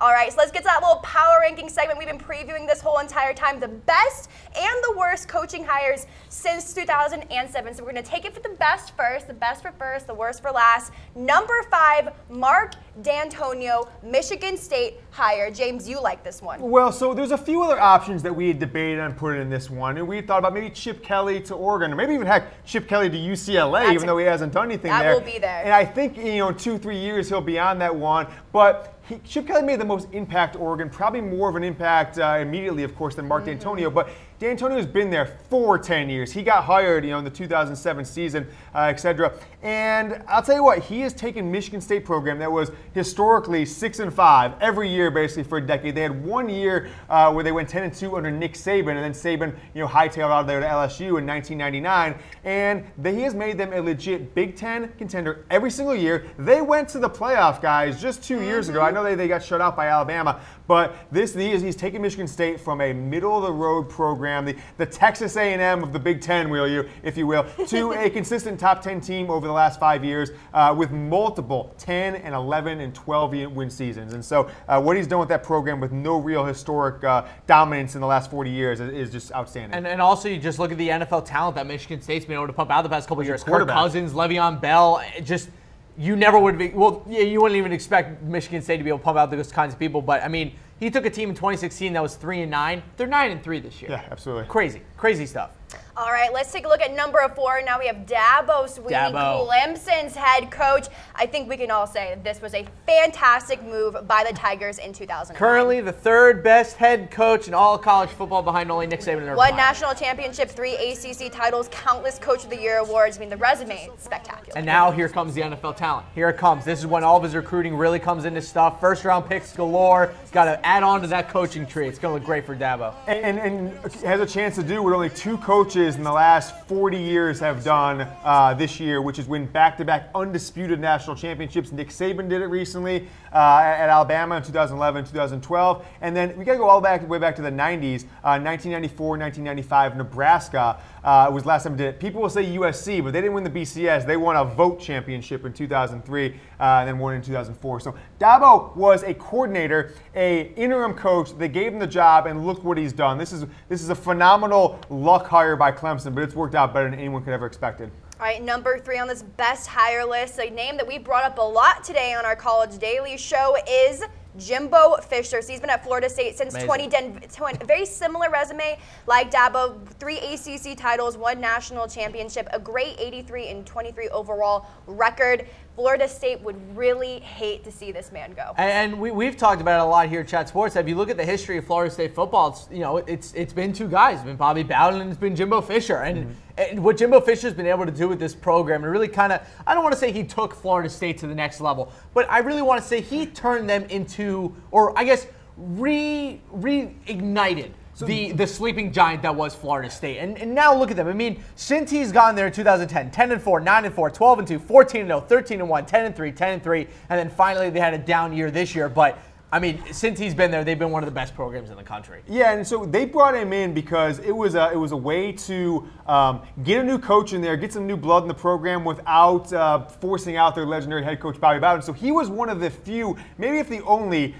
All right, so let's get to that little power ranking segment we've been previewing this whole entire time. The best and the worst coaching hires since 2007. So we're going to take it for the best first, the best for first, the worst for last. Number 5, Mark Dantonio, Michigan State hire. James, you like this one. Well, so there's a few other options that we had debated on putting in this one. And we thought about maybe Chip Kelly to Oregon, or maybe even heck, Chip Kelly to UCLA, even though he hasn't done anything there. That will be there. And I think, in 2-3 years he'll be on that one. But Chip Kelly made the most impact at Oregon, probably more of an impact immediately, of course, than Mark Dantonio. But Dantonio's been there for 10 years. He got hired, in the 2007 season, etc. And I'll tell you what, he has taken Michigan State program that was historically 6-5 every year, basically for a decade. They had 1 year where they went 10-2 under Nick Saban, and then Saban, hightailed out of there to LSU in 1999. And he has made them a legit Big Ten contender every single year. They went to the playoff, guys, just 2 years ago. I know they got shut out by Alabama, but he's taken Michigan State from a middle-of-the-road program, the Texas A&M of the Big Ten, if you will, to a consistent top 10 team over the last 5 years with multiple 10 and 11 and 12 win seasons. And so what he's done with that program with no real historic dominance in the last 40 years is just outstanding. And also you just look at the NFL talent that Michigan State's been able to pump out the past couple of years. Kirk Cousins, Le'Veon Bell, you never would be, you wouldn't even expect Michigan State to be able to pump out those kinds of people. But, I mean, he took a team in 2016 that was 3-9. They're 9-3 this year. Yeah, absolutely. Crazy stuff. All right, let's take a look at number 4. Now we have Dabo Swinney, Clemson's head coach. I think we can all say that this was a fantastic move by the Tigers in 2009. Currently the 3rd best head coach in all of college football behind only Nick Saban and Urban Meyer. 1 national championship, 3 ACC titles, countless Coach of the Year awards. I mean, the resume is spectacular. And now here comes the NFL talent. Here it comes. This is when all of his recruiting really comes into stuff. First-round picks galore. Got to add on to that coaching tree. It's going to look great for Dabo. And has a chance to do what only 2 coaches in the last 40 years have done this year, which is win back-to-back undisputed national championships. Nick Saban did it recently at Alabama in 2011, 2012. And then we got to go all way back to the 90s, 1994, 1995, Nebraska was last time they did it. People will say USC, but they didn't win the BCS. They won a vote championship in 2003 and then won in 2004. So Dabo was a coordinator, a interim coach. They gave him the job, and look what he's done. This is a phenomenal luck hire by Clemson, but it's worked out better than anyone could ever expected. All right, number 3 on this best hire list, a name that we brought up a lot today on our College Daily show is Jimbo Fisher. So he's been at Florida State since 2010. Very similar resume like Dabo. 3 ACC titles, 1 national championship, a great 83-23 overall record. Florida State would really hate to see this man go. And we've talked about it a lot here at Chat Sports. If you look at the history of Florida State football, it's been 2 guys. It's been Bobby Bowden and it's been Jimbo Fisher. And what Jimbo Fisher's been able to do with this program, and really kind of, I don't want to say he took Florida State to the next level, but I really want to say he turned them into, or I guess reignited the sleeping giant that was Florida State. And now look at them. I mean, since he's gone there in 2010, 10-4, 9-4, 12-2, 14-0, 13-1, 10-3, 10-3, and then finally they had a down year this year. But I mean, since he's been there, they've been one of the best programs in the country. Yeah, and so they brought him in because it was a way to get a new coach in there, get some new blood in the program without forcing out their legendary head coach Bobby Bowden. So he was one of the few, maybe if the only,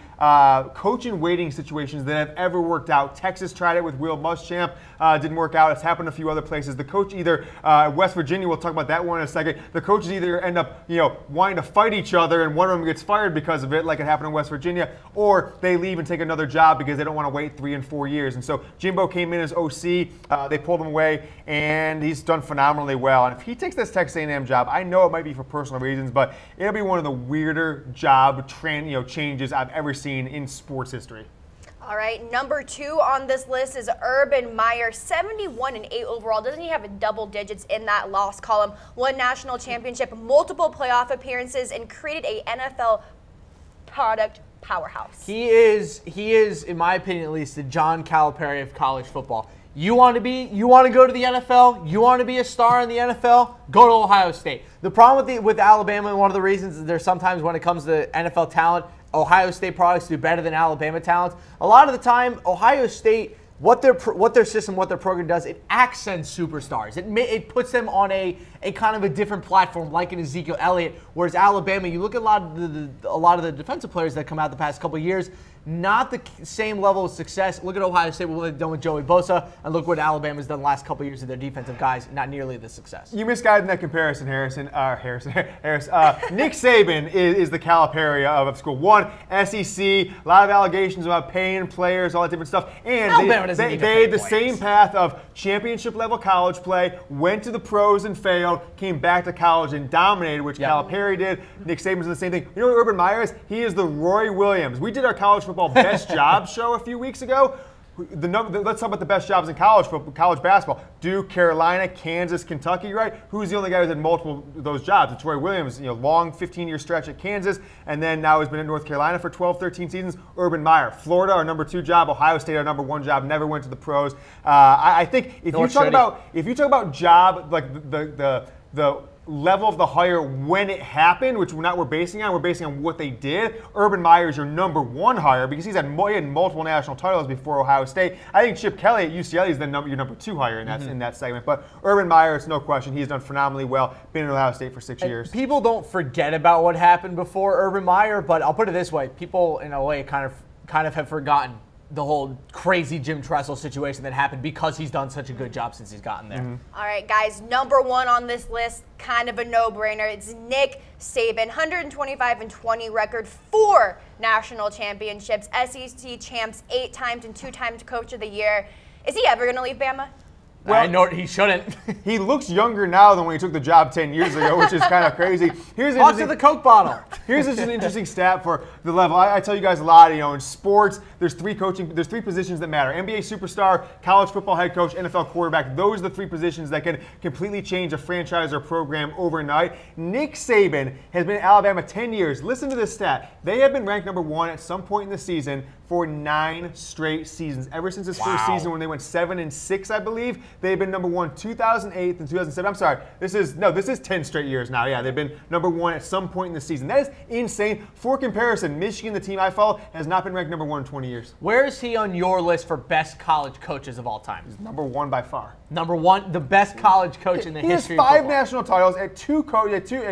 coach in waiting situations that have ever worked out. Texas tried it with Will Muschamp, didn't work out. It's happened a few other places. The coach either West Virginia, we'll talk about that one in a second. The coaches either end up wanting to fight each other, and one of them gets fired because of it, like it happened in West Virginia, or they leave and take another job because they don't want to wait 3 and 4 years. And so Jimbo came in as OC. They pulled him away, and he's done phenomenally well. And if he takes this Texas A&M job, I know it might be for personal reasons, but it'll be one of the weirder job changes I've ever seen in sports history. All right, number 2 on this list is Urban Meyer, 71-8 overall. Doesn't he have a double digits in that loss column? 1 national championship, multiple playoff appearances, and created a NFL product powerhouse. He is, in my opinion at least, the John Calipari of college football. You want to go to the NFL? You want to be a star in the NFL? Go to Ohio State. The problem with Alabama, and one of the reasons is there's sometimes when it comes to NFL talent, Ohio State products do better than Alabama talent. A lot of the time, Ohio State, what their system, what their program does, it accents superstars. It puts them on a a kind of a different platform like an Ezekiel Elliott. Whereas Alabama, you look at a lot of the defensive players that come out the past couple of years, not the same level of success. Look at Ohio State, what they've done with Joey Bosa, and look what Alabama's done the last couple of years of their defensive guys. Not nearly the success. You misguided in that comparison, Harris. Nick Saban is the Calipari of school. One, SEC, a lot of allegations about paying players, all that different stuff. And they had the same path of championship-level college play, went to the pros and failed, came back to college and dominated, which Calipari did. Nick Saban's doing the same thing. You know what Urban Meyer is? He is the Roy Williams. We did our college football best jobs show a few weeks ago. Let's talk about the best jobs in college basketball. Duke, Carolina, Kansas, Kentucky, right? Who's the only guy who's had multiple of those jobs? It's Roy Williams, long 15-year stretch at Kansas, and then now he's been in North Carolina for 12, 13 seasons. Urban Meyer, Florida, our number 2 job. Ohio State, our number 1 job. Never went to the pros. I think if you talk about job, like the level of the hire when it happened, which we're basing on what they did. Urban Meyer is your number 1 hire because he had multiple national titles before Ohio State. I think Chip Kelly at UCLA is your number 2 hire in that segment. But Urban Meyer, it's no question, he's done phenomenally well. Been in Ohio State for 6 years. People don't forget about what happened before Urban Meyer, but I'll put it this way: people in a way kind of have forgotten the whole crazy Jim Tressel situation that happened because he's done such a good job since he's gotten there. All right, guys, number 1 on this list, kind of a no-brainer. It's Nick Saban, 125-20 record, 4 national championships, SEC champs 8 times and 2 times coach of the year. Is he ever going to leave Bama? Well, I know he shouldn't. He looks younger now than when he took the job 10 years ago, which is kind of crazy. Talk to the Coke bottle. Here's just an interesting stat for the level. I tell you guys a lot, in sports, there's 3 positions that matter. NBA superstar, college football head coach, NFL quarterback. Those are the 3 positions that can completely change a franchise or program overnight. Nick Saban has been at Alabama 10 years. Listen to this stat. They have been ranked number 1 at some point in the season for 9 straight seasons. Ever since his first season when they went 7-6, I believe, they've been number 1 2008 and 2007. I'm sorry, this is 10 straight years now. Yeah, they've been number 1 at some point in the season. That is insane. For comparison, Michigan, the team I follow, has not been ranked number 1 in 20 years. Where is he on your list for best college coaches of all time? He's number 1 by far. Number 1, the best college coach in the history of football. He has 5 national titles at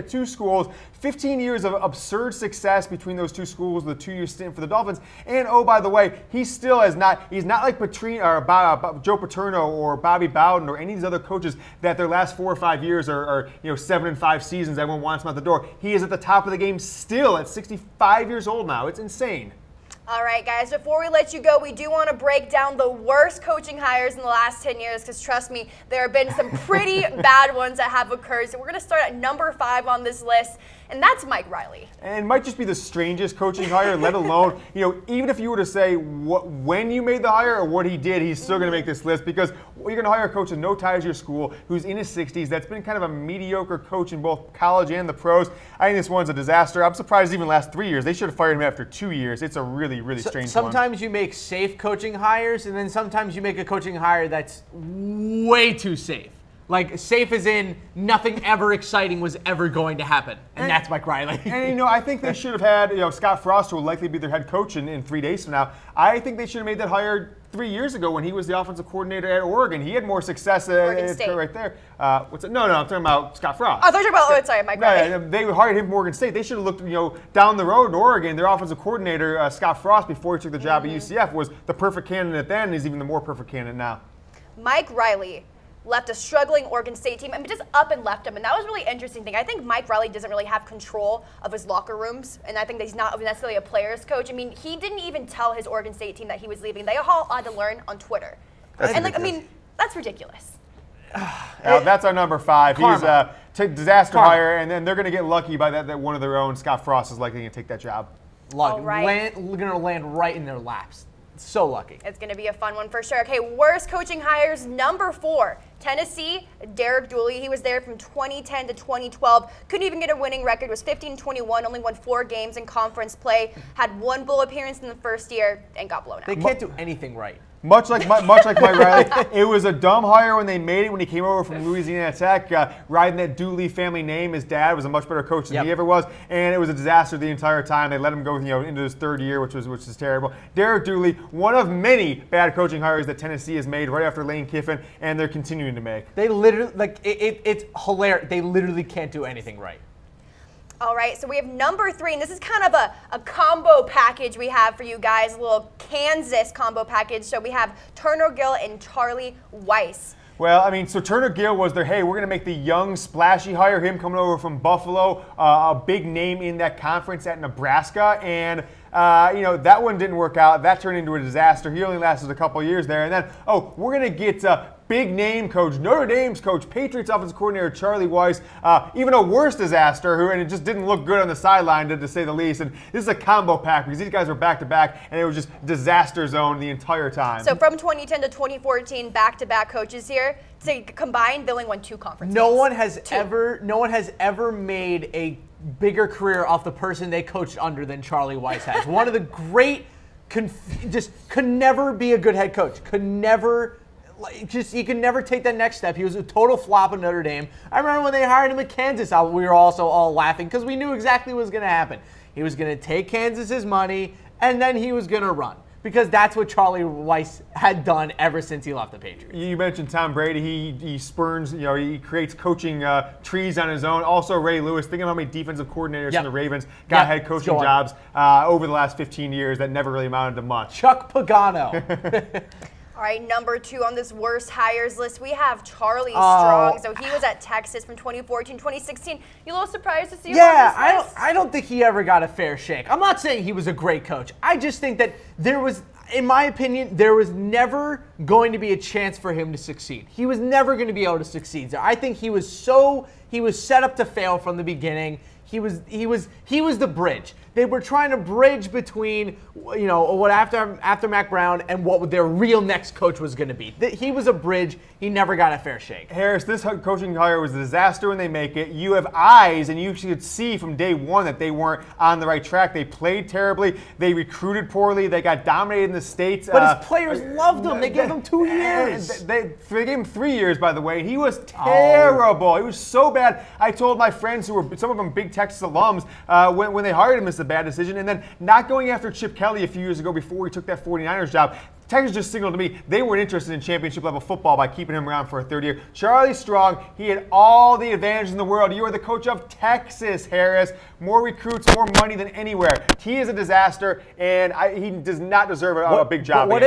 2 schools, 15 years of absurd success between those 2 schools, the 2-year stint for the Dolphins. And oh, by the way, he's not like Joe Paterno or Bobby Bowden or any of these other coaches that their last 4 or 5 years are 7-5 seasons. Everyone wants him out the door. He is at the top of the game still at 65 years old now. It's insane. All right, guys, before we let you go, we do want to break down the worst coaching hires in the last 10 years because, trust me, there have been some pretty bad ones that have occurred. So we're going to start at number 5 on this list, and that's Mike Riley. And it might just be the strangest coaching hire, let alone, even if you were to say when you made the hire or what he did, he's still going to make this list because you're going to hire a coach with no ties to your school who's in his 60s. That's been kind of a mediocre coach in both college and the pros. I think this one's a disaster. I'm surprised it even lasts 3 years. They should have fired him after 2 years. It's a really strange one. Sometimes you make safe coaching hires, and then sometimes you make a coaching hire that's way too safe. Like, safe as in nothing ever exciting was ever going to happen. And that's Mike Riley. And, I think they should have had, Scott Frost, who will likely be their head coach in 3 days from now. I think they should have made that hire 3 years ago when he was the offensive coordinator at Oregon. He had more success right there. What's it? No, I'm talking about Scott Frost. I thought you were about, Mike Riley. No, they hired him from Oregon State. They should have looked, down the road in Oregon. Their offensive coordinator, Scott Frost, before he took the job at UCF, was the perfect candidate then, and he's even the more perfect candidate now. Mike Riley left a struggling Oregon State team and just up and left them. And that was a really interesting thing. I think Mike Riley doesn't really have control of his locker rooms, and I think that he's not necessarily a player's coach. I mean, he didn't even tell his Oregon State team that he was leaving. They all had to learn on Twitter. That's ridiculous. That's our number 5. Karma. He's a disaster hire, and then they're going to get lucky by that one of their own, Scott Frost, is likely going to take that job. All right. Going to land right in their laps. So lucky. It's going to be a fun one for sure. Okay, worst coaching hires, number 4. Tennessee, Derek Dooley. He was there from 2010 to 2012. Couldn't even get a winning record. Was 15-21. Only won 4 games in conference play. Had 1 bowl appearance in the first year and got blown out. They can't do anything right. Much like Mike Riley, it was a dumb hire when they made it when he came over from Louisiana Tech, riding that Dooley family name. His dad was a much better coach than he ever was, and it was a disaster the entire time. They let him go, into his 3rd year, which is terrible. Derek Dooley, one of many bad coaching hires that Tennessee has made right after Lane Kiffin, and they're continuing continuing to make. They literally, like, it's hilarious. They literally can't do anything right. All right, so we have number 3, and this is kind of a combo package we have for you guys, a little Kansas combo package. So we have Turner Gill and Charlie Weis. Well, I mean, so Turner Gill was their, hey, we're going to make the young, splashy hire, him coming over from Buffalo, a big name in that conference at Nebraska. And, you know, that one didn't work out. That turned into a disaster. He only lasted a couple of years there. And then, oh, we're going to get big name coach, Notre Dame's coach, Patriots offensive coordinator Charlie Weis, even a worse disaster, and it just didn't look good on the sideline, to say the least. And this is a combo pack because these guys were back-to-back, and it was just disaster zone the entire time. So from 2010 to 2014, back-to-back coaches here. So combined, they only won 2 conference No games. one has ever made a bigger career off the person they coached under than Charlie Weis has. One of the great, just could never be a good head coach. Could never. He could never take that next step. He was a total flop at Notre Dame. I remember when they hired him at Kansas, we were also all laughing because we knew exactly what was going to happen. He was going to take Kansas's money, and then he was going to run. Because that's what Charlie Weis had done ever since he left the Patriots. You mentioned Tom Brady. He spurns, you know, he creates coaching trees on his own. Also, Ray Lewis. Think of how many defensive coordinators from the Ravens got head coaching jobs over the last 15 years that never really amounted to much. Chuck Pagano. All right, number 2 on this worst hires list, we have Charlie Strong. So he was at Texas from 2014, 2016. You a little surprised to see him on this list? I don't think he ever got a fair shake. I'm not saying he was a great coach. I just think that there was, in my opinion, there was never going to be a chance for him to succeed. He was never going to be able to succeed. So I think he was set up to fail from the beginning. He was the bridge. They were trying to bridge between, you know, what after Mac Brown and what their real next coach was going to be. He was a bridge. He never got a fair shake. Harris, this coaching hire was a disaster when they make it. You have eyes, and you could see from day one that they weren't on the right track. They played terribly. They recruited poorly. They got dominated in the States. But his players loved him. They gave him 2 years. They gave him 3 years, by the way. He was terrible. He was so bad. I told my friends who were, some of them big Texas alums, when they hired him, it's a bad decision. And then not going after Chip Kelly a few years ago before he took that 49ers job. Texas just signaled to me they weren't interested in championship-level football by keeping him around for a 3rd year. Charlie Strong, he had all the advantages in the world. You are the coach of Texas, Harris. More recruits, more money than anywhere. He is a disaster, and he does not deserve a big job. But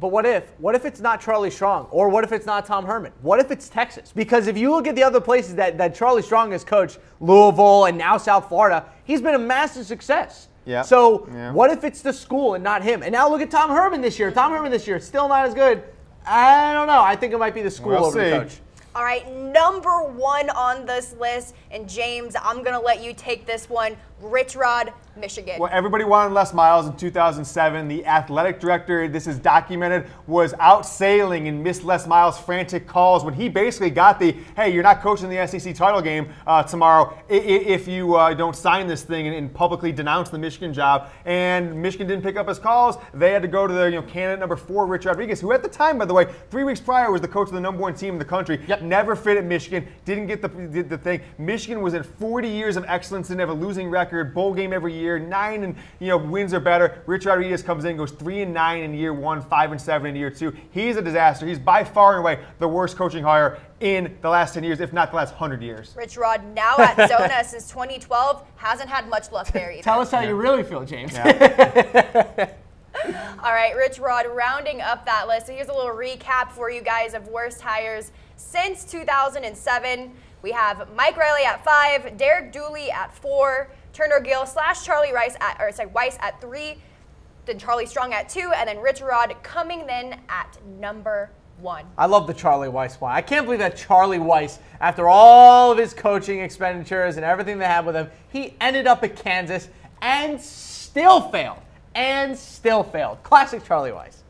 what if it's not Charlie Strong? Or what if it's not Tom Herman? What if it's Texas? Because if you look at the other places that Charlie Strong has coached, Louisville and now South Florida, he's been a massive success. Yeah. So what if it's the school and not him? And now look at Tom Herman this year. Tom Herman this year, still not as good. I don't know. I think it might be the school over the coach. All right, number 1 on this list, and James, I'm going to let you take this one. Rich Rod, Michigan. Well, everybody wanted Les Miles in 2007. The athletic director, this is documented, was out sailing and missed Les Miles' frantic calls when he basically got the, hey, you're not coaching the SEC title game tomorrow if you don't sign this thing and publicly denounce the Michigan job. And Michigan didn't pick up his calls. They had to go to the candidate number 4, Rich Rodriguez, who at the time, by the way, 3 weeks prior was the coach of the number 1 team in the country. Never fit at Michigan, didn't get the thing. Michigan was in 40 years of excellence, didn't have a losing record, bowl game every year, 9 wins or better. Rich Rodriguez comes in, goes 3-9 in year 1, 5-7 in year 2. He's a disaster. He's by far and away the worst coaching hire in the last 10 years, if not the last 100 years. Rich Rod, now at Zona since 2012, hasn't had much luck there either. Tell us how you really feel, James. All right, Rich Rod, rounding up that list. So here's a little recap for you guys of worst hires since 2007. We have Mike Riley at 5, Derek Dooley at 4, Turner Gill / Charlie Weis at 3, then Charlie Strong at 2, and then Rich Rod coming then at number 1. I love the Charlie Weis one. I can't believe that Charlie Weis, after all of his coaching expenditures and everything they had with him, he ended up at Kansas and still failed. Classic Charlie Weis.